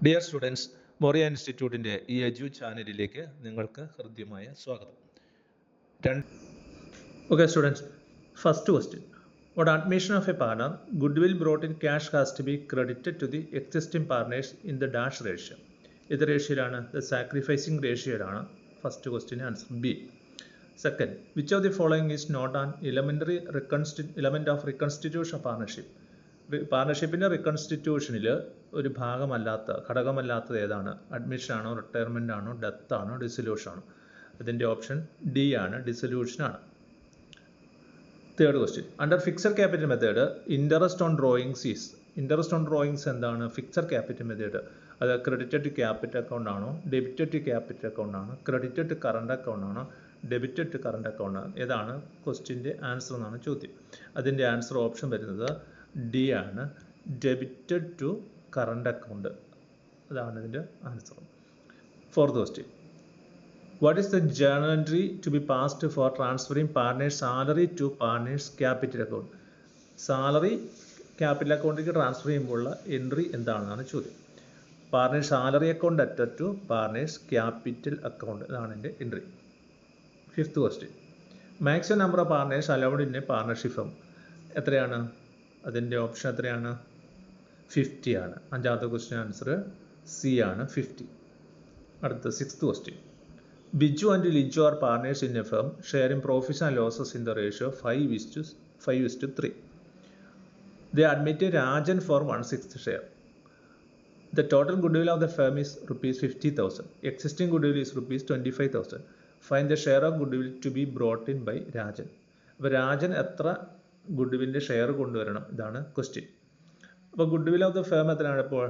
Dear students, മൊറിയ ഇൻസ്റ്റിറ്റ്യൂട്ടിൻ്റെ ഈ എജു ചാനലിലേക്ക് നിങ്ങൾക്ക് ഹൃദ്യമായ സ്വാഗതം. Okay, students, first question. On admission of a partner, goodwill brought in cash has to be credited to the existing partners in the dash ratio. ഇത് റേഷ്യോയിലാണ്, the sacrificing ratioയിലാണ്. First question answer B. Second, which of the following is not an element of reconstitution of partnership? പാർട്ണർഷിപ്പിൻ്റെ റിക്കൺസ്റ്റിറ്റ്യൂഷനിൽ ഒരു ഘടകമല്ലാത്തത് ഏതാണ്? Admission ആണോ, retirement ആണോ, death ആണോ, dissolution ആണോ? അതിൻ്റെ ഓപ്ഷൻ ഡി ആണ്, ഡിസൊല്യൂഷൻ ആണ്. Third question, under fixed capital method interest on drawings എന്താണ്? ഫിക്സഡ് ക്യാപിറ്റൽ മെത്തേഡ് അത് ക്രെഡിറ്റഡ് ടു ക്യാപിറ്റൽ അക്കൗണ്ട് ആണോ, ഡെബിറ്റഡ് ടു ക്യാപിറ്റൽ അക്കൗണ്ട് ആണോ, ക്രെഡിറ്റഡ് ടു കറണ്ട് അക്കൗണ്ട് ആണോ, ഡെബിറ്റഡ് ടു കറണ്ട് അക്കൗണ്ട് ആണ്? ഏതാണ് ക്വസ്റ്റ്യൻ്റെ ആൻസർ എന്നാണ് ചോദ്യം. അതിൻ്റെ ആൻസർ ഓപ്ഷൻ വരുന്നത് ഡി ആണ്, ഡെബിറ്റഡ് ടു കറണ്ട് അക്കൗണ്ട്. അതാണ് ഇതിൻ്റെ answer. Fourth question, what is the journal entry to B passed for transferring partners salary to partners capital account? Salary capital അക്കൗണ്ടിലേക്ക് ട്രാൻസ്ഫർ ചെയ്യുമ്പോഴുള്ള എൻട്രി എന്താണെന്നാണ് ചോദ്യം. Partners salary account added to partners capital account, ഇതാണ് എൻ്റെ entry. Fifth question, maximum number of partners allowed in a partnership firm എത്രയാണ്? അതിൻ്റെ option എത്രയാണ്? 50 ആണ്. അഞ്ചാമത്തെ ക്വസ്റ്റ്യൻ ആൻസർ സി ആണ്, 50. അടുത്ത sixth question, Biju and Liju are partners in a firm sharing profits and losses in the ratio 5:3. They admit Rajan for 1/6 share. The total goodwill of the firm is ₹50,000. Existing goodwill is ₹25,000. Find the share of goodwill to be brought in by Rajan. അപ്പോൾ രാജൻ എത്ര ഗുഡ്വില്ലിൻ്റെ share കൊണ്ടുവരണം? ഇതാണ് question. അപ്പോൾ goodwill of the firm എത്രയാണ്? ഇപ്പോൾ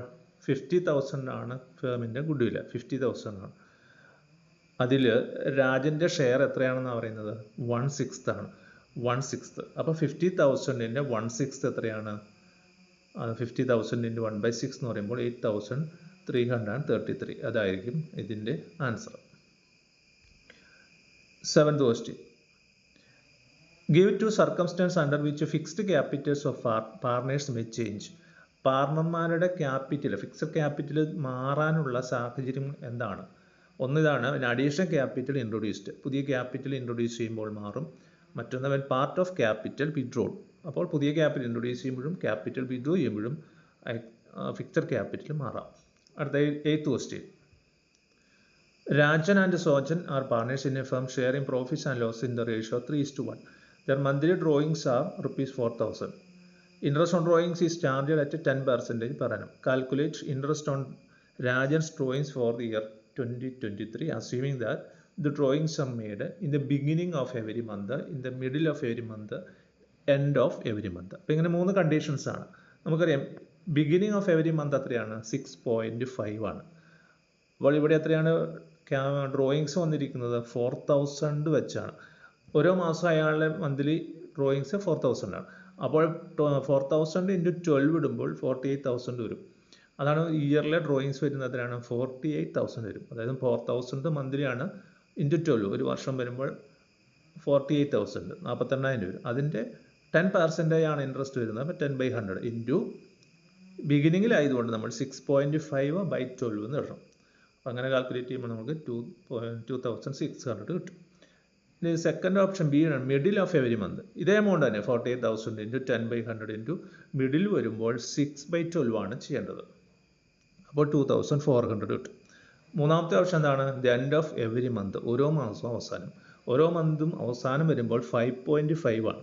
50,000 ആണ് ഫേമിൻ്റെ ഗുഡ്വില്, 50,000 ആണ്. അതിൽ രാജൻ്റെ ഷെയർ എത്രയാണെന്നാണ് പറയുന്നത്? 1/6 ആണ്, 1/6. അപ്പോൾ 50,000ൻ്റെ 1/6 എത്രയാണ്? 50,000 × 1/6 എന്ന് പറയുമ്പോൾ 8,333. അതായിരിക്കും ഇതിൻ്റെ answer. Seventh question, give two circumstances under which fixed capitals of partners may change. പാർട്ണർമാരുടെ ക്യാപിറ്റൽ, ഫിക്സഡ് ക്യാപിറ്റൽ മാറാനുള്ള സാഹചര്യം എന്താണ്? ഒന്നിതാണ് അഡീഷണൽ ക്യാപിറ്റൽ ഇൻട്രൊഡ്യൂസ്ഡ്, പുതിയ ക്യാപിറ്റൽ ഇൻട്രൊഡ്യൂസ് ചെയ്യുമ്പോൾ മാറും. മറ്റൊന്ന് പാർട്ട് ഓഫ് ക്യാപിറ്റൽ വിഡ്രോൺ, അപ്പോൾ പുതിയ ക്യാപിറ്റൽ ഇൻട്രൊഡ്യൂസ് ചെയ്യുമ്പോഴും ക്യാപിറ്റൽ വിഡ്രോ ചെയ്യുമ്പോഴും ഫിക്സഡ് ക്യാപിറ്റൽ മാറാം. അടുത്ത eighth question, Rajan and Sojan are partners in a firm sharing profits and loss in the ratio 3:1. Their monthly drawings are ₹4,000. Interest on drawings is charged at 10% per annum. Calculate interest on Rajan's drawings for the year 2023, assuming that the drawings are made in the beginning of every month, in the middle of every month, end of every month. അപ്പോൾ ഇങ്ങനെ 3 conditions ആണ്. നമുക്കറിയാം beginning of every month എത്രയാണ്? 6.5 ആണ്. അപ്പോൾ ഇവിടെ എത്രയാണ് drawings വന്നിരിക്കുന്നത്? 4,000 വെച്ചാണ്. ഓരോ മാസം അയാളുടെ മന്ത്ലി ഡ്രോയിങ്സ് 4,000 ആണ്. അപ്പോൾ 4,000 × 12 ഇടുമ്പോൾ 48,000 വരും. അതാണ് ഇയറിലെ ഡ്രോയിങ്സ് വരുന്നത്. എത്രയാണ്? 48,000 വരും. അതായത് 4,000 മന്ത്ലി ആണ്, × 12 ഒരു വർഷം വരുമ്പോൾ 48,000, 48,000 വരും. അതിൻ്റെ 10% ആണ് ഇൻട്രസ്റ്റ് വരുന്നത്. അപ്പോൾ 10/100 ഇൻറ്റു ബിഗിനിങ്ങിലായതുകൊണ്ട് നമ്മൾ 6.5/12 എന്ന് ഇടണം. അങ്ങനെ കാൽക്കുലേറ്റ് ചെയ്യുമ്പോൾ നമുക്ക് 2,600 കിട്ടും. ഇനി സെക്കൻഡ് ഓപ്ഷൻ ബി ആണ്, മിഡിൽ ഓഫ് എവരി മന്ത്. ഇതേ എമൗണ്ട് തന്നെ 48,000 × 10/100 ഇൻറ്റു മിഡിൽ വരുമ്പോൾ 6/12 ആണ് ചെയ്യേണ്ടത്. അപ്പോൾ 2,400 കിട്ടും. മൂന്നാമത്തെ ഓപ്ഷൻ എന്താണ്? The end of every month, ഓരോ മാസവും അവസാനം. ഓരോ മന്തും അവസാനം വരുമ്പോൾ 5.5 ആണ്.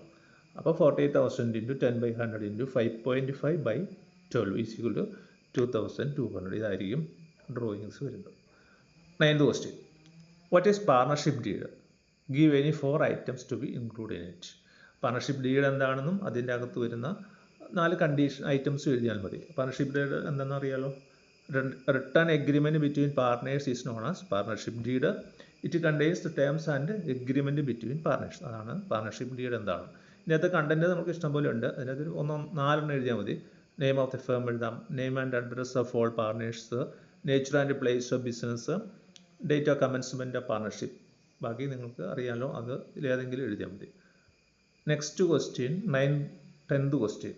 അപ്പോൾ 48,000 × 10/100 ഇൻറ്റു 5.5/12 = 2,200. ഇതായിരിക്കും ഡ്രോയിങ്സ് വരുന്നത്. 9th question, what is partnership deed? Give any 4 items to be include in it. Partnership deed എന്താണെന്നും അതിൻ്റെ അകത്ത് വരുന്ന 4 ഐറ്റംസ് എഴുതിയാൽ മതി. പാർട്ണർഷിപ്പ് ഡീഡ് എന്താണെന്ന് അറിയാലോ. Written agreement between partners is known as partnership deed. It contains the terms and agreement between partners. അതാണ് partnership deed എന്താണ്. ഇതിനകത്ത് കണ്ടന്റ് നമുക്ക് ഇഷ്ടംപോലെ ഉണ്ട്. അതിനകത്ത് 4 എഴുതിയാൽ മതി. നെയിം ഓഫ് ദ ഫേം എഴുതാം, name and address of all partners, nature and place of business, date of commencement of partnership. ബാക്കി നിങ്ങൾക്ക് അറിയാലോ, അത് ഇതിലേതെങ്കിലും എഴുതിയാൽ മതി. Next question 10th question.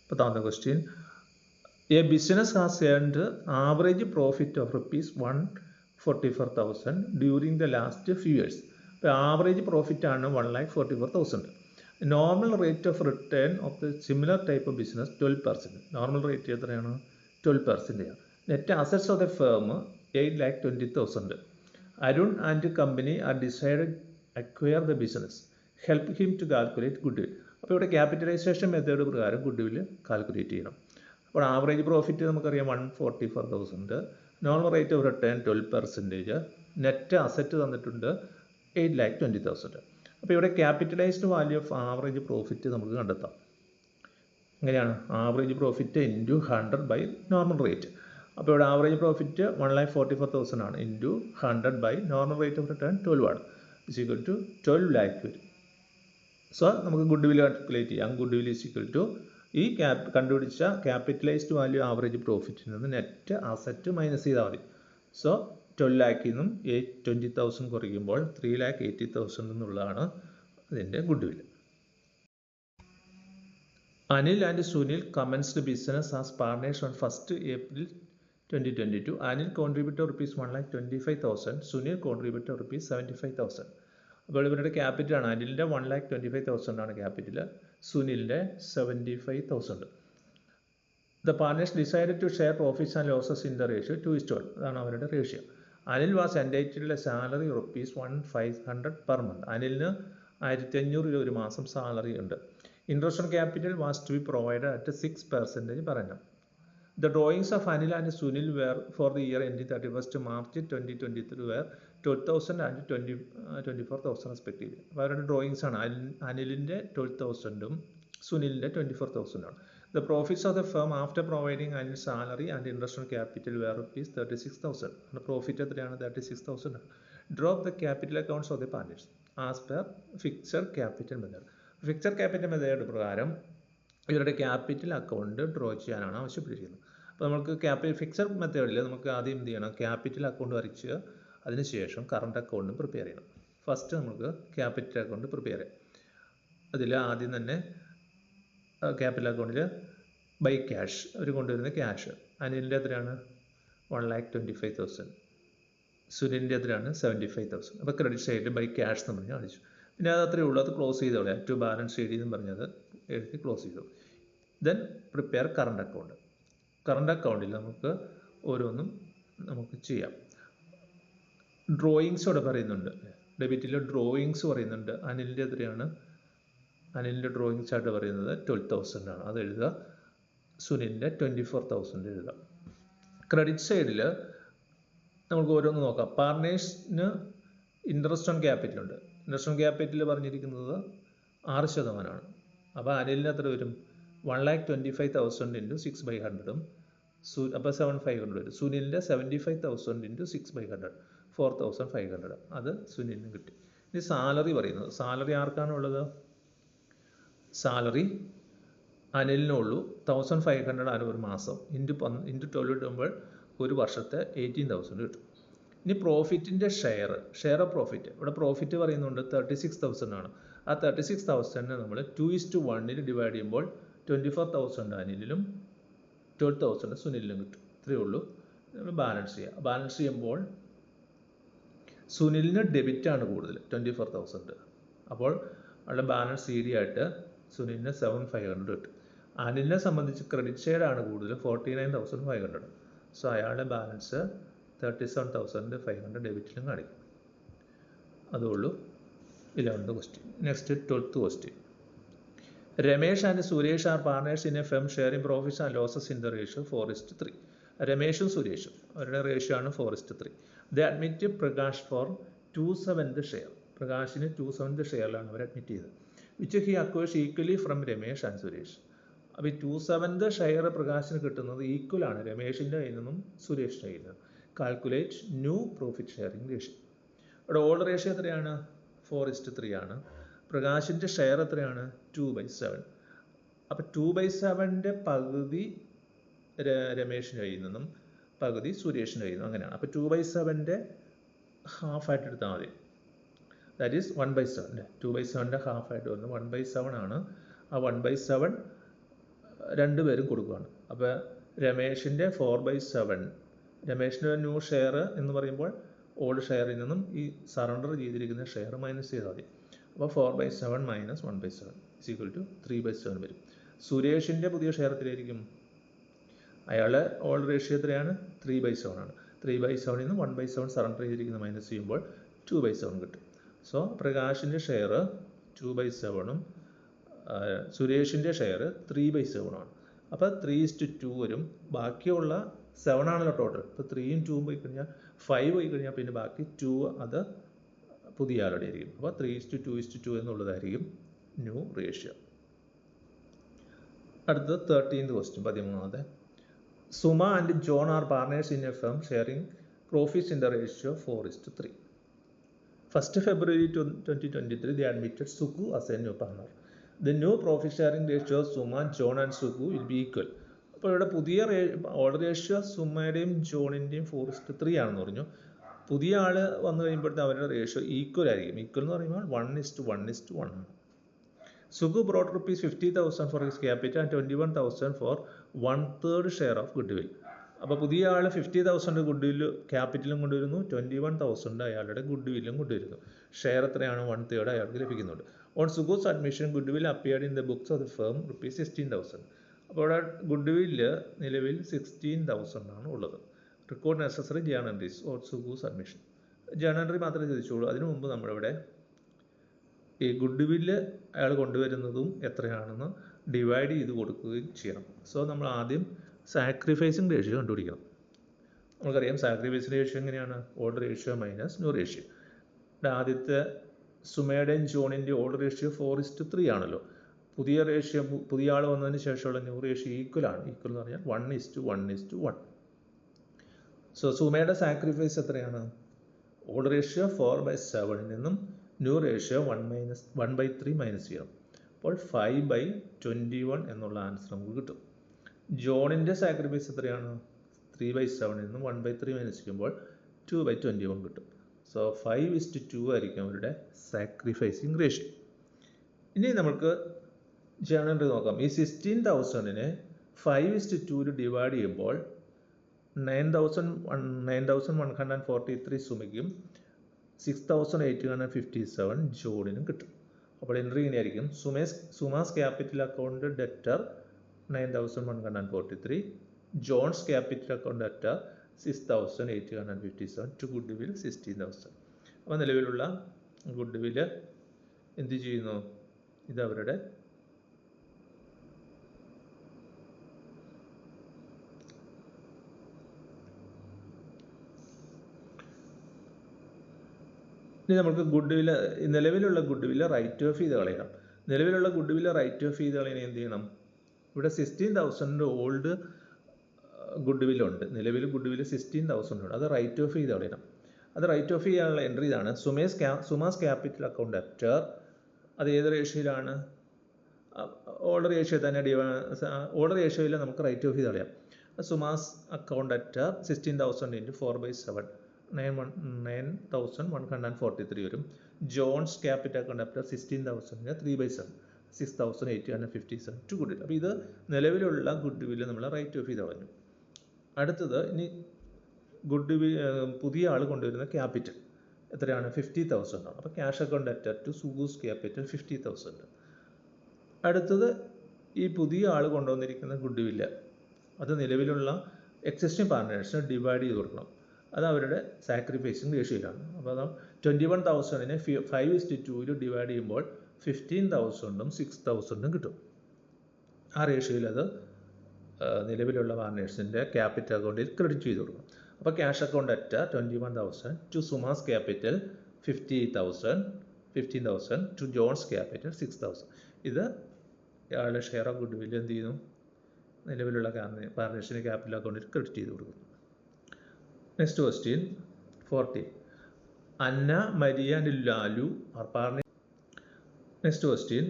10th question, A business has earned average profit of rupees 144,000 during the last few years. Average profit ആണ് 1,44,000. Normal rate of return of the similar type of business 12%. Normal rate എത്രയാണ് 12%. Net assets of the firm 8,20,000. Arun and company are decided acquire the business. Help him to calculate goodwill. അപ്പോൾ ഇവിടെ capitalisation method പ്രകാരം goodwill calculate ചെയ്യണം. അപ്പോൾ average profit നമുക്കറിയാം 144,000, normal rate of return 12%, net asset തന്നിട്ടുണ്ട് 8,20,000. അപ്പോൾ ഇവിടെ capitalised value of average profit നമുക്ക് കണ്ടെത്താം. എങ്ങനെയാണ്? Average profit into 100 by normal rate. അപ്പോൾ ഇവിടെ ആവറേജ് പ്രോഫിറ്റ് 1,44,000 ആണ്, into 100 by normal rate of return 12 ആണ്, ഇസ് ഈക്വൽ ടു 12 lakh വരും. സോ നമുക്ക് ഗുഡ് വിൽ കാൽക്കുലേറ്റ് ചെയ്യാം. Good will is equal to ഈ കണ്ടുപിടിച്ച ക്യാപിറ്റലൈസ്ഡ് വാല്യൂ ആവറേജ് പ്രോഫിറ്റിൽ നിന്ന് നെറ്റ് അസറ്റ് മൈനസ് ചെയ്താൽ മതി. സോ 12 lakh നിന്നും 820,000 കുറയ്ക്കുമ്പോൾ 3,80,000 എന്നുള്ളതാണ് അതിൻ്റെ good will. Anil and Sunil commenced business as partners on 1st April 2022. Anil contributed rupees 1,25,000. Sunil contributed rupees 75,000. അപ്പോൾ ഇവരുടെ ക്യാപിറ്റലാണ്. അനിലിൻ്റെ 1,25,000 ആണ് capital, സുനിലിൻ്റെ 75,000. The partners decided to share profits and losses in the ratio 2:1. അതാണ് അവരുടെ ratio. Anil was entitled salary rupees 1,500 per month. അനിലിന് 1,500 രൂപ ഒരു മാസം salary ഉണ്ട്. Interest on capital was to be provided at 6% പറഞ്ഞു. The drawings of Anil and Sunil were for the year ending 31st March 2023 were 12,000 and 24,000 respectively. അവരുടെ drawings ആണ്. അനിലിൻ്റെ 12,000ഉം സുനിലിൻ്റെ 24,000 ആണ്. The profits of the firm after providing Anil salary and interest on capital were rupees 36,000. Profit എത്രയാണ്? 36,000 ആണ്. Drop the capital accounts of the partners as per fixed capital method. Fixed capital method പ്രകാരം ഇവരുടെ capital account draw ചെയ്യാനാണ് ആവശ്യപ്പെട്ടിരിക്കുന്നത്. അപ്പോൾ നമുക്ക് fixed മെത്തേഡിൽ നമുക്ക് ആദ്യം എന്ത് ചെയ്യണം? ക്യാപിറ്റൽ അക്കൗണ്ട് വരച്ച് അതിനുശേഷം കറണ്ട് അക്കൗണ്ടും പ്രിപ്പയർ ചെയ്യണം. ഫസ്റ്റ് നമുക്ക് ക്യാപിറ്റൽ അക്കൗണ്ട് പ്രിപ്പയർ ചെയ്യാം. അതിൽ ആദ്യം തന്നെ ക്യാപിറ്റൽ അക്കൗണ്ടിൽ ബൈ ക്യാഷ് അവർ കൊണ്ടുവരുന്ന ക്യാഷ് അനിലിൻ്റെ എത്രയാണ്? 1,25,000. സുനിലിൻ്റെ എത്രയാണ്? 75,000. അപ്പോൾ ക്രെഡിറ്റ് സൈഡിൽ ബൈ ക്യാഷ് എന്ന് പറഞ്ഞ് കാണിച്ചു. പിന്നെ അത് അത്രയേ ഉള്ളൂ, അത് ക്ലോസ് ചെയ്തോളെ. ടു ബാലൻസ് ഷീറ്റ് എന്ന് പറഞ്ഞത് എഴുതി ക്ലോസ് ചെയ്തു. Then prepare current account. Current അക്കൗണ്ടിൽ നമുക്ക് ഓരോന്നും നമുക്ക് ചെയ്യാം. ഡ്രോയിങ്സ് ഇവിടെ പറയുന്നുണ്ട്, ഡെബിറ്റിൽ ഡ്രോയിങ്സ് പറയുന്നുണ്ട്. അനിലിൻ്റെ എത്രയാണ്? അനിലിൻ്റെ ഡ്രോയിങ്സ് ആയിട്ട് പറയുന്നത് 12,000 ആണ്, അത് എഴുതുക. സുനിലിൻ്റെ 24,000 എഴുതാം. ക്രെഡിറ്റ് സൈഡിൽ നമുക്ക് ഓരോന്ന് നോക്കാം. പാർട്ട്നേഴ്സിന് ഇൻട്രസ്റ്റ് ഓൺ ക്യാപിറ്റൽ ഉണ്ട്. ഇൻട്രസ്റ്റ് ഓൺ ക്യാപിറ്റൽ പറഞ്ഞിരിക്കുന്നത് 6%. അപ്പോൾ അനിലിന് എത്ര വരും? 1,25,000 ഇൻറ്റു 6/100ഉം അപ്പോൾ 7,500 വരും. സുനിലിൻ്റെ 75,000 ഇൻറ്റു 6/100 4,500. അത് സുനിലിന് കിട്ടി. ഇനി സാലറി പറയുന്നത്, സാലറി ആർക്കാണുള്ളത്? സാലറി അനിലിനുള്ളൂ. 1,500 ആണ് ഒരു മാസം, ഇൻറ്റു 12 ഇടുമ്പോൾ ഒരു വർഷത്തെ 18,000 കിട്ടും. ഇനി പ്രോഫിറ്റിൻ്റെ ഷെയർ ഓഫ് പ്രോഫിറ്റ്. ഇവിടെ പ്രോഫിറ്റ് പറയുന്നുണ്ട് 36,000 ആണ്. ആ 36,000 നമ്മൾ 2:1 ഡിവൈഡ് ചെയ്യുമ്പോൾ 24,000 അനിലിലും 12,000 സുനിലിലും കിട്ടും. ഇത്രയേ ഉള്ളൂ. നമ്മൾ ബാലൻസ് ചെയ്യുക. ബാലൻസ് ചെയ്യുമ്പോൾ സുനിലിന് ഡെബിറ്റാണ് കൂടുതൽ 24,000. അപ്പോൾ അവിടെ ബാലൻസ് CD ആയിട്ട് സുനിലിന് 7,500 കിട്ടും. അനിലിനെ സംബന്ധിച്ച് ക്രെഡിറ്റ് സൈഡാണ് കൂടുതൽ 49,500. സോ അയാളുടെ ബാലൻസ് 37,500 ഡെബിറ്റിലും കാണിക്കും. അതുള്ളൂ 11th question. Next 12th question. Ramesh and Suresh are partners in a firm sharing profits and losses in the ratio 4:3. രമേഷും സുരേഷും അവരുടെ റേഷ്യോ ആണ് 4:3. They admit Prakash for 2/7 share. പ്രകാശിന് 2/7 ഷെയറിലാണ് അവർ അഡ്മിറ്റ് ചെയ്തത്. Which he acquires equally from Ramesh and Suresh. അപ്പോൾ ഈ 2/7 share പ്രകാശിന് കിട്ടുന്നത് ഈക്വലാണ് രമേഷിൻ്റെ കയ്യിൽ നിന്നും സുരേഷിൻ്റെ കയ്യിൽ നിന്നും. Calculate new profit sharing ratio. ഇവിടെ ഓൾഡ് റേഷ്യോ എത്രയാണ്? 4:3 ആണ്. പ്രകാശിൻ്റെ ഷെയർ എത്രയാണ്? 2/7. അപ്പോൾ 2/7 പകുതി രമേഷിൻ്റെ കയ്യിൽ നിന്നും പകുതി സുരേഷിൻ്റെ കയ്യിൽ നിന്നും, അങ്ങനെയാണ്. അപ്പോൾ 2/7 ഹാഫായിട്ട് എടുത്താൽ മതി. That is 1/7. 2/7 ഹാഫായിട്ട് വരുന്നത് 1/7 ആണ്. ആ 1/7 രണ്ടുപേരും കൊടുക്കുകയാണ്. അപ്പോൾ രമേശിൻ്റെ 4/7. രമേശിൻ്റെ ന്യൂ ഷെയർ എന്ന് പറയുമ്പോൾ ഓൾഡ് ഷെയറിൽ നിന്നും ഈ സറണ്ടർ ചെയ്തിരിക്കുന്ന ഷെയർ മൈനസ് ചെയ്താൽ മതി. അപ്പോൾ 4/7 മൈനസ് 1/7 = 3/7 വരും. സുരേഷിൻ്റെ പുതിയ ഷെയർ എത്രയായിരിക്കും? അയാളുടെ ഓൾഡ് റേഷ്യോ എത്രയാണ്? 3/7 ആണ്. 3/7 നിന്ന് 1/7 സറണ്ടർ ചെയ്തിരിക്കുന്ന മൈനസ് ചെയ്യുമ്പോൾ 2/7 കിട്ടും. സോ പ്രകാശിൻ്റെ ഷെയർ 2/7 സുരേഷിൻ്റെ ഷെയർ 3/7 ആണ്. അപ്പോൾ 3:2 വരും. ബാക്കിയുള്ള 7 ആണല്ലോ ടോട്ടൽ. ഇപ്പോൾ 3യും 2യും പോയി കഴിഞ്ഞാൽ 5 പോയി കഴിഞ്ഞാൽ പിന്നെ ബാക്കി 2 അത് പുതിയ ആളുടെ ആയിരിക്കും. അപ്പോൾ 3:2:2 എന്നുള്ളതായിരിക്കും ന്യൂ റേഷ്യോ. അടുത്തത് 13th ക്വസ്റ്റ്യൻ, 13ാമത്തെ. Suma and John are partners in a firm sharing profits in the ratio 4:3. 1st February 2023 they admitted Sugu as a new partner. The new profit sharing ratio of Suma, John and Sugu will be equal. അപ്പോൾ ഇവിടെ പുതിയ old ratio സുമയുടെയും ജോണിൻ്റെയും 4:3 ആണെന്ന് പറഞ്ഞു. പുതിയ ആൾ വന്നു കഴിയുമ്പോഴത്തെ അവരുടെ ratio equal ആയിരിക്കും. Equal എന്ന് പറയുമ്പോൾ 1:1:1 ആണ്. Sugu brought ₹50,000 for his capital and 21,000 for 1/3 share of goodwill. അപ്പോൾ പുതിയ ആൾ 50,000 ഗുഡ് വില്ല് ക്യാപിറ്റലും കൊണ്ടുവരുന്നു, 21,000 അയാളുടെ ഗുഡ് വില്ലും കൊണ്ടുവരുന്നു. ഷെയർ എത്രയാണ്? 1/3 അയാൾക്ക് ലഭിക്കുന്നുണ്ട്. On Sugu's admission goodwill appeared in the books of the firm ₹16,000. അപ്പോൾ അവിടെ ഗുഡ് വില്ല് നിലവിൽ 16,000 ആണ് ഉള്ളത്. Record necessary journal entries or Sugu's admission. Journal entry മാത്രമേ ചോദിച്ചുള്ളൂ. അതിനു മുമ്പ് നമ്മളിവിടെ ഈ ഗുഡ് വില്ല് അയാൾ കൊണ്ടുവരുന്നതും എത്രയാണെന്ന് ഡിവൈഡ് ചെയ്ത് കൊടുക്കുകയും ചെയ്യണം. സോ നമ്മൾ ആദ്യം സാക്രിഫൈസിങ് റേഷ്യോ കണ്ടുപിടിക്കണം. നമുക്കറിയാം സാക്രിഫൈസിങ് റേഷ്യോ എങ്ങനെയാണ്? Old ratio minus new ratio. ആദ്യത്തെ സുമയുടെയും ജോണിൻ്റെ ഓൾഡ് റേഷ്യോ 4:3 ആണല്ലോ. പുതിയ റേഷ്യോ പുതിയ ആൾ വന്നതിന് ശേഷമുള്ള ന്യൂ റേഷ്യോ ഈക്വൽ ആണ്. ഈക്വൽ എന്ന് പറഞ്ഞാൽ 1:1:1. സോ സുമയുടെ സാക്രിഫൈസ് എത്രയാണ്? ഓൾഡ് റേഷ്യോ 4/7 നിന്നും ന്യൂ റേഷ്യോ 1/3 മൈനസ് ചെയ്യണം. അപ്പോൾ 5/21 എന്നുള്ള ആൻസർ നമുക്ക് കിട്ടും. ജോണിൻ്റെ സാക്രിഫൈസ് എത്രയാണ്? 3/7 നിന്നും 1/3 മൈനസ് ചെയ്യുമ്പോൾ 2/21 കിട്ടും. സോ 5:2 ആയിരിക്കും അവരുടെ സാക്രിഫൈസിങ് റേഷ്യോ. ഇനി നമുക്ക് ജേണൽ എൻട്രി നോക്കാം. ഈ 16,000-നെ 5:2 ഡിവൈഡ് ചെയ്യുമ്പോൾ 9,143 സുമയ്ക്കും 6,857 ജോണിനും കിട്ടും. അപ്പോൾ എൻട്രി ഇങ്ങനെയായിരിക്കും. Suma's capital account debtor 9,143, John's capital account debtor 6,857, to goodwill 16,000. അപ്പോൾ നിലവിലുള്ള ഗുഡ് വില് എന്ത് ചെയ്യുന്നു? ഇത് അവരുടെ ഇനി നമുക്ക് ഗുഡ് വില്ല് നിലവിലുള്ള ഗുഡ് വില്ല് റൈറ്റ് ഓഫ് ചെയ്ത് കളയണം. നിലവിലുള്ള ഗുഡ് വില്ല് റൈറ്റ് ഓഫ് ചെയ്ത് കളയാൻ എന്ത് ചെയ്യണം? ഇവിടെ 16,000 ഓൾഡ് ഗുഡ് വില്ലുണ്ട്. നിലവിൽ ഗുഡ് വില്ല് 16,000 ഉണ്ട്. അത് റൈറ്റ് ഓഫ് ചെയ്ത് കളയണം. അത് റൈറ്റ് ഓഫ് ചെയ്യാനുള്ള എൻട്രി ഇതാണ്. സുമാസ് ക്യാപിറ്റൽ അക്കൗണ്ട് ഡെപ്റ്റർ. അത് ഏത് റേഷ്യോയിലാണ്? ഓൾഡ് റേഷ്യോ തന്നെ. ഓൾഡ് റേഷ്യോയിൽ നമുക്ക് റൈറ്റ് ഓഫ് ചെയ്ത് കളയാം. സുമാസ് അക്കൗണ്ട് ഡെപ്റ്റർ 16,000 × 4/7 9,143 വരും. John's capital account debtor 16,000 3/7 6,857 to goodwill. അപ്പോൾ ഇത് നിലവിലുള്ള ഗുഡ് വില്ല് നമ്മൾ റൈറ്റ് ഓഫ് ചെയ്ത് കളഞ്ഞു. അടുത്തത് ഇനി ഗുഡ് വിൽ പുതിയ ആൾ കൊണ്ടുവരുന്ന ക്യാപിറ്റൽ എത്രയാണ്? 50,000 ആണ്. അപ്പോൾ cash account debtor to Sugu's capital 50,000. അടുത്തത് ഈ പുതിയ ആൾ കൊണ്ടുവന്നിരിക്കുന്ന ഗുഡ് വില്ല് അത് നിലവിലുള്ള എക്സിസ്റ്റിംഗ് പാർട്ട്നേഴ്സിന് ഡിവൈഡ് ചെയ്ത് കൊടുക്കണം. അത് അവരുടെ സാക്രിഫൈസിങ് റേഷ്യോയിലാണ്. അപ്പോൾ അത് 21,000-നെ 5:2 ഡിവൈഡ് ചെയ്യുമ്പോൾ 15,000-ഉം 6,000-ഉം കിട്ടും. ആ റേഷ്യോയിൽ അത് നിലവിലുള്ള പാർട്ട്നേഴ്സിൻ്റെ ക്യാപിറ്റൽ അക്കൗണ്ടിൽ ക്രെഡിറ്റ് ചെയ്ത് കൊടുക്കും. അപ്പോൾ cash account debtor 21,000 to Suma's capital 15,000 to John's capital 6,000. ഇത് ഇയാളുടെ ഷെയർ ഓഫ് ഗുഡ് വില്ല് എന്ത് ചെയ്യുന്നു? നിലവിലുള്ള പാർട്ട്നേഴ്സിൻ്റെ ക്യാപിറ്റൽ അക്കൗണ്ടിൽ ക്രെഡിറ്റ് ചെയ്ത് കൊടുക്കുന്നു. Next question 40. Anna, Maria and Lalu are partners. Next question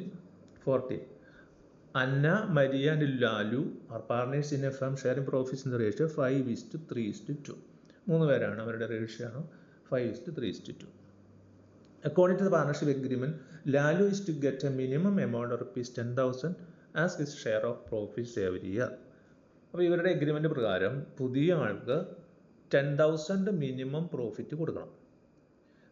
40. Anna, Maria and Lalu are partners in a firm sharing profits in the ratio 5:3:2. 3 പേരാണ്. അവരുടെ റേഷ്യോ ആണ് 5:3:2. According to the partnership agreement, Lalu is to get a minimum amount of ₹10,000 as his share of profits every year. അപ്പോൾ ഇവരുടെ agreement പ്രകാരം പുതിയ ആൾക്ക് 10,000 minimum profit കൊടുക്കണം.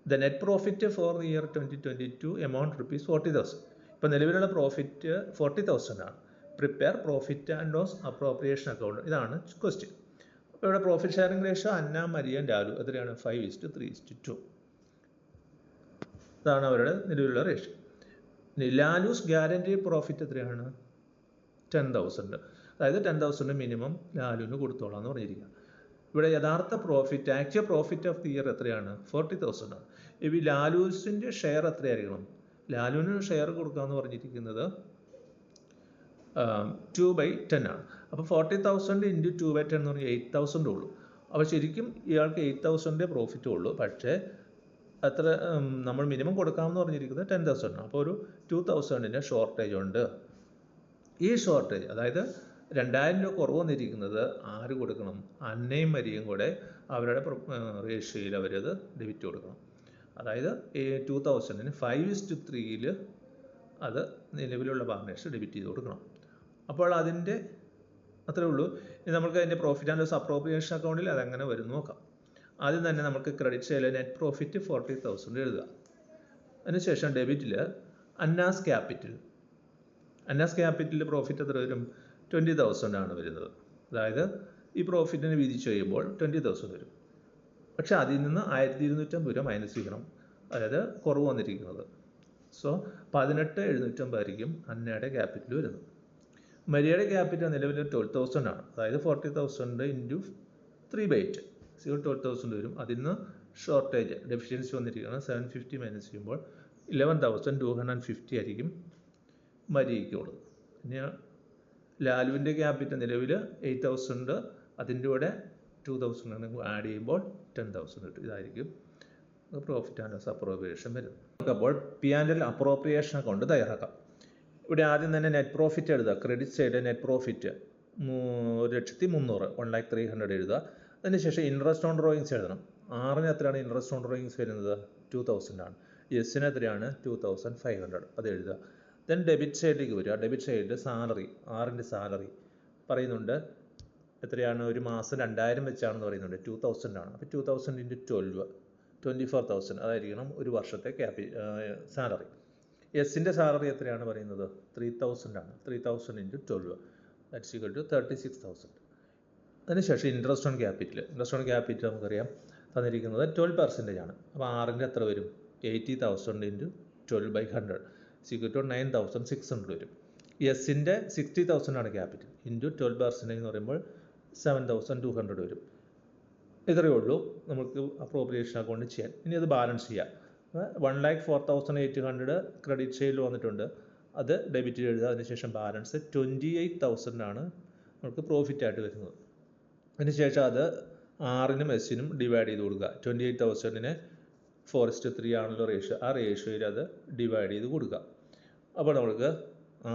The net profit for the year 2022 amount ₹40,000. ഇപ്പോൾ നിലവിലുള്ള profit 40,000 ആണ്. Prepare profit and loss appropriation account. ഇതാണ് ക്വസ്റ്റ്യൻ. അപ്പോൾ ഇവിടെ profit sharing ratio Anna, Marian, Lalu എത്രയാണ്? 5:3:2. ഇതാണ് അവരുടെ നിലവിലുള്ള റേഷ്യോ. ലാലൂസ് ഗ്യാരണ്ടി പ്രോഫിറ്റ് എത്രയാണ്? 10,000. അതായത് 10,000 മിനിമം ലാലുവിന് കൊടുത്തോളാം എന്ന് പറഞ്ഞിരിക്കുക. ഇവിടെ യഥാർത്ഥ profit, actual profit of the year എത്രയാണ്? 40,000 ആണ്. ഈ ലാലൂസിൻ്റെ ഷെയർ എത്രയായിരിക്കണം? ലാലുവിന് ഷെയർ കൊടുക്കാമെന്ന് പറഞ്ഞിരിക്കുന്നത് 2/10 ആണ്. അപ്പോൾ 40,000 ഇൻറ്റു 2/10 എന്ന് പറഞ്ഞാൽ 8,000 ഉള്ളൂ. അപ്പോൾ ശരിക്കും ഇയാൾക്ക് 8,000 പ്രോഫിറ്റ് ഉള്ളൂ. പക്ഷേ അത്ര നമ്മൾ മിനിമം കൊടുക്കാമെന്ന് പറഞ്ഞിരിക്കുന്നത് 10,000 ആണ്. അപ്പോൾ ഒരു 2,000 ഷോർട്ടേജ് ഉണ്ട്. ഈ ഷോർട്ടേജ്, അതായത് 2,000 രൂപ കുറവ് വന്നിരിക്കുന്നത് ആര് കൊടുക്കണം? അന്നയും മരിയും കൂടെ അവരുടെ റേഷ്യോയിൽ അവരത് ഡെബിറ്റ് കൊടുക്കണം. അതായത് 2,000 5:3 അത് നിലവിലുള്ള പാർട്ട്നേഴ്സ് ഡെബിറ്റ് ചെയ്ത് കൊടുക്കണം. അപ്പോൾ അതിൻ്റെ അത്രേ ഉള്ളൂ. ഇനി നമുക്ക് അതിൻ്റെ പ്രോഫിറ്റ് ആൻഡ് ലോസ് അപ്രോപ്രിയേഷൻ അക്കൗണ്ടിൽ അതങ്ങനെ വരും നോക്കാം. ആദ്യം തന്നെ നമുക്ക് ക്രെഡിറ്റ് സൈഡിൽ നെറ്റ് പ്രോഫിറ്റ് 40,000 എഴുതുക. അതിനുശേഷം ഡെബിറ്റിൽ അന്നാസ് ക്യാപിറ്റൽ. അന്നാസ് ക്യാപിറ്റലിൽ പ്രോഫിറ്റ് എത്ര വരും? 20,000 ആണ് വരുന്നത്. അതായത് ഈ പ്രോഫിറ്റിന് വീതിച്ച് കഴിയുമ്പോൾ 20,000 വരും. പക്ഷെ അതിൽ നിന്ന് 1,250 രൂപ മൈനസ് ചെയ്യണം. അതായത് കുറവ് വന്നിരിക്കുന്നത്. സോ 18,750 ആയിരിക്കും അന്നയുടെ ക്യാപിറ്റൽ വരുന്നത്. മരിയയുടെ ക്യാപിറ്റൽ നിലവിൽ 12,000 ആണ്. അതായത് 40,000 ഇൻറ്റു 3/8 12,000 വരും. അതിൽ നിന്ന് ഷോർട്ടേജ് ഡെഫിഷ്യൻസി വന്നിരിക്കുന്നത് 750 മൈനസ് ചെയ്യുമ്പോൾ 11,250 ആയിരിക്കും മരിയയ്ക്കുള്ളത്. പിന്നെ ലാലുവിൻ്റെ ക്യാപിറ്റൽ നിലവിൽ 8,000, അതിൻ്റെ കൂടെ 2,000 ആഡ് ചെയ്യുമ്പോൾ 10,000 കിട്ടും. ഇതായിരിക്കും പ്രോഫിറ്റ് ആൻഡ് ലോസ് അപ്രോപ്രിയേഷൻ വരുന്നത്. അപ്പോൾ P and L appropriation account തയ്യാറാക്കാം. ഇവിടെ ആദ്യം തന്നെ നെറ്റ് പ്രോഫിറ്റ് എഴുതുക. ക്രെഡിറ്റ് സൈഡ് നെറ്റ് പ്രോഫിറ്റ് 1,300,000 1,03,000 എഴുതുക. അതിനുശേഷം ഇൻട്രസ്റ്റ് ഓൺ ഡ്രോയിങ്സ് എഴുതണം. ആറിന് എത്രയാണ് ഇൻട്രസ്റ്റ് ഓൺ ഡ്രോയിങ്സ് വരുന്നത്? 2,000 ആണ്. എസിന് എത്രയാണ്? 2,500. അത് എഴുതുക. ദെൻ ഡെബിറ്റ് സൈഡിലേക്ക് വരിക. ഡെബിറ്റ് സൈഡിൽ സാലറി, ആറിൻ്റെ സാലറി പറയുന്നുണ്ട്. എത്രയാണ്? ഒരു മാസം 2,000 വെച്ചാണെന്ന് പറയുന്നുണ്ട്. 2,000 ആണ്. അപ്പോൾ 2,000 ഇൻറ്റു 12 24,000 അതായിരിക്കണം ഒരു വർഷത്തെ സാലറി. എസിൻ്റെ സാലറി എത്രയാണ് പറയുന്നത്? 3,000 ആണ്. 3,000 ഇൻറ്റു 12 ദാറ്റ്സ് ഈക്വൽ ടു 36,000. അതിനുശേഷം interest on capital. Interest on capital നമുക്കറിയാം തന്നിരിക്കുന്നത് 12% ആണ്. അപ്പോൾ ആറിൻ്റെ എത്ര വരും? 80,000 ഇൻറ്റു 12/100 ഈക്വൽ ടു 9,600 വരും. എസിൻ്റെ 60,000 ആണ് ക്യാപിറ്റൽ. ഇൻറ്റു 12% എന്ന് പറയുമ്പോൾ 7,200 വരും. ഇത്രയേ ഉള്ളൂ നമുക്ക് അപ്രോപ്രിയേഷൻ അക്കൗണ്ട് ചെയ്യാൻ. ഇനി അത് ബാലൻസ് ചെയ്യാം. 1,04,800 ക്രെഡിറ്റ് സൈഡിൽ വന്നിട്ടുണ്ട്. അത് ഡെബിറ്റിൽ എഴുതുക. അതിനുശേഷം ബാലൻസ് 28,000 ആണ് നമുക്ക് പ്രോഫിറ്റായിട്ട് വരുന്നത്. അതിനുശേഷം അത് ആറിനും എസിനും ഡിവൈഡ് ചെയ്ത് കൊടുക്കുക. 28,000 4:3 ആണല്ലോ റേഷ്യോ. ആ റേഷ്യോയിൽ അത് ഡിവൈഡ് ചെയ്ത് കൊടുക്കുക. അപ്പോൾ നമുക്ക്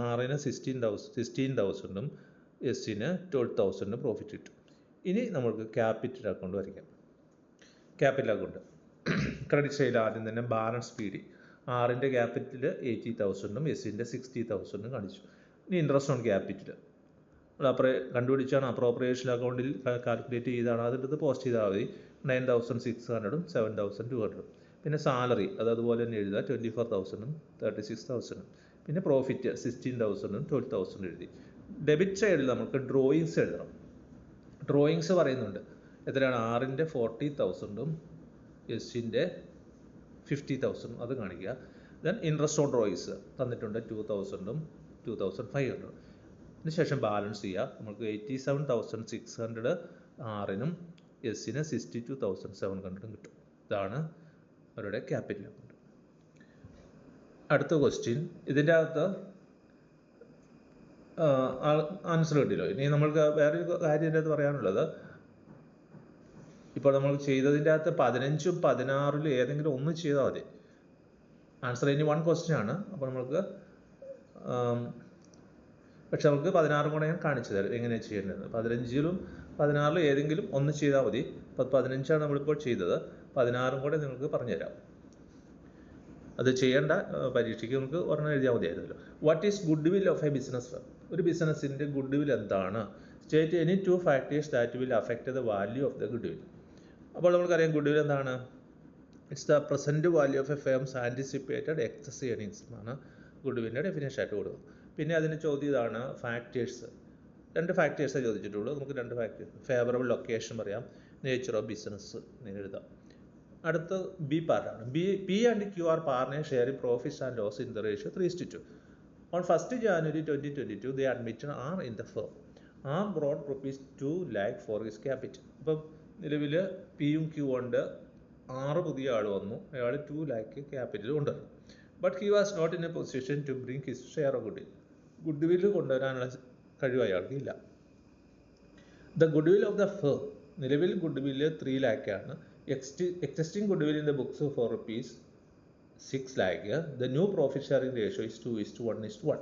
ആറിന് 16,000 എസിന് 12,000 പ്രോഫിറ്റ് കിട്ടും. ഇനി നമുക്ക് ക്യാപിറ്റൽ അക്കൗണ്ട് വരയ്ക്കാം. ക്യാപിറ്റൽ അക്കൗണ്ട് ക്രെഡിറ്റ് സൈഡിൽ ആദ്യം തന്നെ ബാലൻസ് പി ഡി. ആറിൻ്റെ ക്യാപിറ്റൽ 80,000 എസിൻ്റെ 60,000 കാണിച്ചു. ഇനി ഇൻട്രസ്റ്റ് ഓൺ ക്യാപിറ്റൽ കണ്ടുപിടിച്ചാണ് അപ്രോപ്രിയേഷൻ അക്കൗണ്ടിൽ കാൽക്കുലേറ്റ് ചെയ്താണ്. അതിൻ്റെ പോസ്റ്റ് ചെയ്താൽ മതി. 9,600 7,200. പിന്നെ സാലറി അതുപോലെ തന്നെ എഴുതുക. 24,000 36,000. പിന്നെ പ്രോഫിറ്റ് 16,000 12,000 എഴുതി. ഡെബിറ്റ് സൈഡിൽ നമുക്ക് ഡ്രോയിങ്സ് എഴുതണം. ഡ്രോയിങ്സ് പറയുന്നുണ്ട് എത്രയാണ്? ആറിൻ്റെ 40,000 എസിൻ്റെ 50,000 അത് കാണിക്കുക. ദെൻ ഇൻട്രസ്റ്റ് ഓൺ ഡ്രോയിങ്സ് തന്നിട്ടുണ്ട് 2,000 2,500. അതിനുശേഷം ബാലൻസ് ചെയ്യുക. നമുക്ക് 87,600 ആറിനും എസിന് 62,700 കിട്ടും. ഇതാണ് അവരുടെ ക്യാപിറ്റൽ അക്കൗണ്ട്. അടുത്ത ക്വസ്റ്റ്യൻ. ഇതിൻ്റെ അകത്ത് ആൻസർ കിട്ടിയല്ലോ. ഇനി നമ്മൾക്ക് വേറൊരു കാര്യം ഇതിൻ്റെ അകത്ത് പറയാനുള്ളത്, ഇപ്പോൾ നമ്മൾ ചെയ്തതിൻ്റെ അകത്ത് 15ഉം 16 ഏതെങ്കിലും ഒന്ന് ചെയ്താൽ മതി. ആൻസർ ഇനി 1 ക്വസ്റ്റ്യൻ ആണ്. അപ്പോൾ നമുക്ക് പക്ഷെ നമുക്ക് 16 കൂടെ ഞാൻ കാണിച്ചു തരാം എങ്ങനെയാണ് ചെയ്യേണ്ടത്. 15ലും 16 ഏതെങ്കിലും ഒന്ന് ചെയ്താൽ മതി. 15ആണ് നമ്മളിപ്പോൾ ചെയ്തത്. 16 കൂടെ നിങ്ങൾക്ക് പറഞ്ഞുതരാം. അത് ചെയ്യേണ്ട പരീക്ഷയ്ക്ക് നമുക്ക് ഒരെണ്ണം എഴുതിയാൽ മതിയായിരുന്നല്ലോ. What is goodwill of a business firm? ഒരു ബിസിനസ്സിൻ്റെ ഗുഡ് വിൽ എന്താണ്? State any two factors that will affect the value of the goodwill. അപ്പോൾ നമുക്കറിയാം ഗുഡ് വിൽ എന്താണ്? It's the present value of a firm's anticipated excess earnings എന്നാണ് ഗുഡ് വില്ലിൻ്റെ definition ആയിട്ട് കൊടുക്കുന്നത്. പിന്നെ അതിന് ചോദ്യം ഇതാണ് ഫാക്ടേഴ്സ്. 2 ഫാക്ടേഴ്സേ ചോദിച്ചിട്ടുള്ളൂ. നമുക്ക് 2 ഫാക്ടേഴ്സ്, ഫേവറബിൾ ലൊക്കേഷൻ പറയാം, നേച്ചർ ഓഫ് ബിസിനസ് എന്ന് എഴുതാം. അടുത്ത ബി പാർട്ടാണ്. P and Q are partners sharing profits and loss in the ratio 3:2. On 1st January 2022, they admitted R in the firm. R brought rupees 2 lakh for his capital. അപ്പം നിലവിൽ പിയും Q ഉണ്ട്. 6 പുതിയ ആൾ വന്നു, അയാൾ 2 lakh ക്യാപിറ്റൽ കൊണ്ടുവന്നു. But he was not in a position to bring his share of goodwill. Goodwill കൊണ്ടുവരാനുള്ള കഴിവ് അയാൾക്ക് ഇല്ല. The goodwill of the firm, നിലവിൽ ഗുഡ് വില്ല് 3 lakh ആണ്. Existing goodwill in the books for rupees 6 lakh. The new profit sharing ratio is 2:1:1.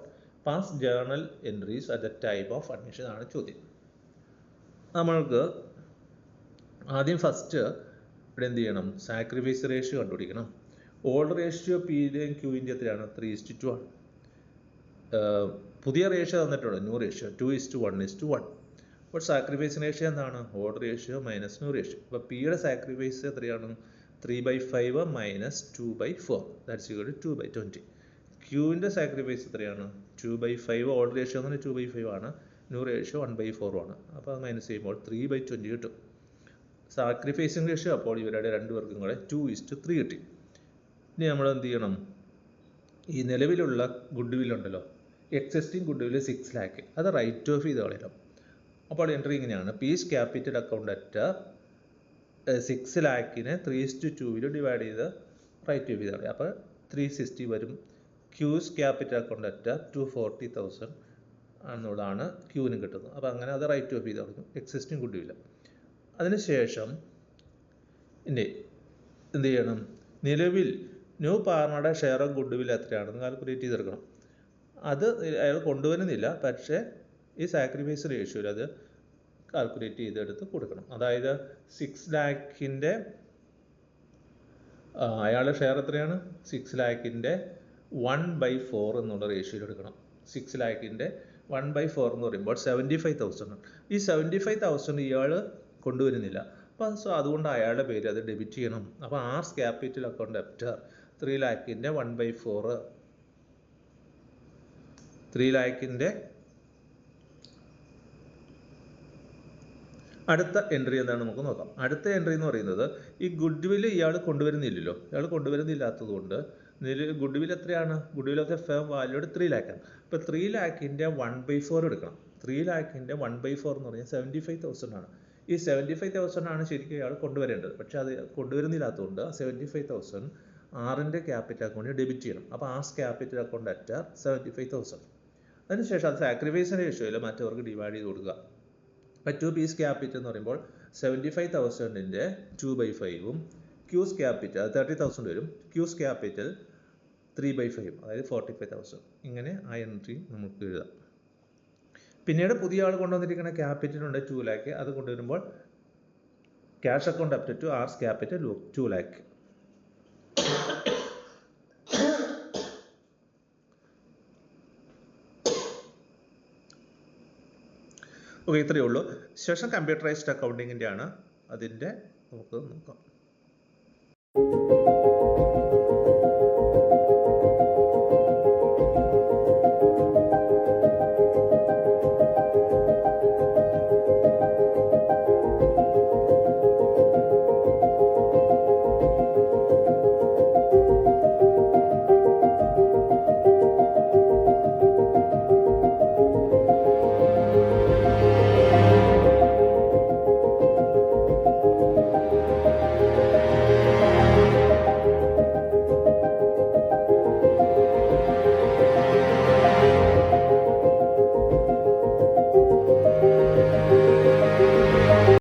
Past journal entries at the time of admission ആണ് ചോദ്യം. നമ്മൾക്ക് ആദ്യം first ഇവിടെ എന്ത് ചെയ്യണം? Sacrifice ratio കണ്ടുപിടിക്കണം. ഓൾഡ് റേഷ്യോ പിയുടെയും ക്യൂവിൻ്റെ എത്രയാണ്? 3:2 ആണ്. പുതിയ റേഷ്യോ തന്നിട്ടുണ്ട്, ന്യൂ റേഷ്യോ 2:1:1. അപ്പോൾ സാക്രിഫൈസ് റേഷ്യോ എന്താണ്? Old ratio minus new ratio. അപ്പോൾ പിയുടെ സാക്രിഫൈസ് എത്രയാണ്? 3/5 മൈനസ് 2/4, ദാറ്റ്സ് ഈക്വൽ ടു 2/20. ക്യൂവിൻ്റെ സാക്രിഫൈസ് എത്രയാണ്? 2/5. ഓൾഡ് റേഷ്യോ എന്ന് പറഞ്ഞാൽ 2/5 ആണ്, ന്യൂ റേഷ്യോ 1/4 ആണ്. അപ്പോൾ അത് മൈനസ് ചെയ്യുമ്പോൾ 3/20 കിട്ടും. സാക്രിഫൈസിങ് റേഷ്യോ അപ്പോൾ ഇവരുടെ 2 പേർക്കും കൂടെ 2:3 കിട്ടി. ഇനി നമ്മൾ എന്ത് ചെയ്യണം? ഈ നിലവിലുള്ള ഗുഡ് വില്ലുണ്ടല്ലോ, എക്സിസ്റ്റിംഗ് ഗുഡ് വില്ല് 6 lakh, അത് റൈറ്റ് ഓഫ് ചെയ്ത് കളയണം. അപ്പോൾ എൻട്രി ഇങ്ങനെയാണ്: പീസ് ക്യാപിറ്റൽ അക്കൗണ്ട് അറ്റ് 6 lakhനെ 3:2 ഡിവൈഡ് ചെയ്ത് റൈറ്റ് ഓഫ് ചെയ്ത് കളയാം. അപ്പോൾ 360 വരും. ക്യൂസ് ക്യാപിറ്റൽ അക്കൗണ്ട് അറ്റ് 240,000 എന്നുള്ളതാണ് ക്യൂവിനും കിട്ടുന്നത്. അപ്പോൾ അങ്ങനെ അത് റൈറ്റ് ഓഫ് ചെയ്ത് കളഞ്ഞു, എക്സിസ്റ്റിംഗ് ഗുഡ് വില്ല്. അതിനുശേഷം ഇനി എന്ത് ചെയ്യണം? നിലവിൽ ന്യൂ പാർട്ണറുടെ ഷെയർ ഓഫ് ഗുഡ് വില്ല് എത്രയാണെന്ന് കാൽക്കുലേറ്റ് ചെയ്തെടുക്കണം. അത് അയാൾ കൊണ്ടുവരുന്നില്ല, പക്ഷേ ഈ സാക്രിഫൈസ് റേഷ്യോയിൽ അത് കാൽക്കുലേറ്റ് ചെയ്തെടുത്ത് കൊടുക്കണം. അതായത് 6 lakhൻ്റെ അയാളുടെ ഷെയർ എത്രയാണ്? 6 lakhൻ്റെ 1/4 എന്നുള്ള റേഷ്യോയിൽ എടുക്കണം. 6 lakhൻ്റെ 1/4 എന്ന് പറയുമ്പോൾ 75,000 ആണ്. ഈ 75,000 ഇയാൾ കൊണ്ടുവരുന്നില്ല. അപ്പോൾ അതുകൊണ്ട് അയാളുടെ പേര് അത് ഡെബിറ്റ് ചെയ്യണം. അപ്പോൾ ആർസ് ക്യാപിറ്റൽ അക്കൗണ്ട് ആഫ്റ്റർ 3 lakhൻ്റെ 1/4, 3 lakhൻ്റെ അടുത്ത എൻട്രി എന്താണ് നമുക്ക് നോക്കാം. അടുത്ത എൻട്രി എന്ന് പറയുന്നത് ഈ ഗുഡ് വില്ല് ഇയാൾ കൊണ്ടുവരുന്നില്ലല്ലോ. ഇയാൾ കൊണ്ടുവരുന്നില്ലാത്തത് കൊണ്ട് ഗുഡ് വില്ല് എത്രയാണ്? ഗുഡ് വില്ല് of the firm valued 3 lakh ആണ്. ഇപ്പോൾ 3 lakhൻ്റെ 1/4 എടുക്കണം. 3 lakhൻ്റെ 1/4 എന്ന് പറഞ്ഞാൽ 75,000 ആണ്. ഈ 75,000 ആണ് ശരിക്കും ഇയാൾ കൊണ്ടുവരേണ്ടത്. പക്ഷേ അത് കൊണ്ടുവരുന്നില്ലാത്തതുകൊണ്ട് 75,000 ആറിൻ്റെ ക്യാപിറ്റൽ അക്കൗണ്ടിൽ ഡെബിറ്റ് ചെയ്യണം. അപ്പോൾ ആർസ് ക്യാപിറ്റൽ അക്കൗണ്ട് അറ്റ് 75,000. അതിനുശേഷം അത് സാക്രിഫൈസ് റേഷ്യോയിൽ മറ്റവർക്ക് ഡിവൈഡ് ചെയ്ത് കൊടുക്കുക. അപ്പോൾ 2 പീസ് ക്യാപിറ്റൽ എന്ന് പറയുമ്പോൾ 75,000ൻ്റെ 2/5ഉം ക്യൂസ് ക്യാപിറ്റൽ 30,000 വരും. ക്യൂസ് ക്യാപിറ്റൽ 3/5, അതായത് 45,000. ഇങ്ങനെ ആ എൻട്രി നമുക്ക് എഴുതാം. പിന്നീട് പുതിയ ആൾ കൊണ്ടുവന്നിരിക്കുന്ന ക്യാപിറ്റലുണ്ട് 2 lakh. അത് കൊണ്ടുവരുമ്പോൾ cash account up to R's capital 2 lakh. Okay, ഇത്രയേ ഉള്ളൂ. ശേഷം കമ്പ്യൂട്ടറൈസ്ഡ് അക്കൗണ്ടിങ്ങിൻ്റെ ആണ്. അതിൻ്റെ നമുക്ക് നോക്കാം.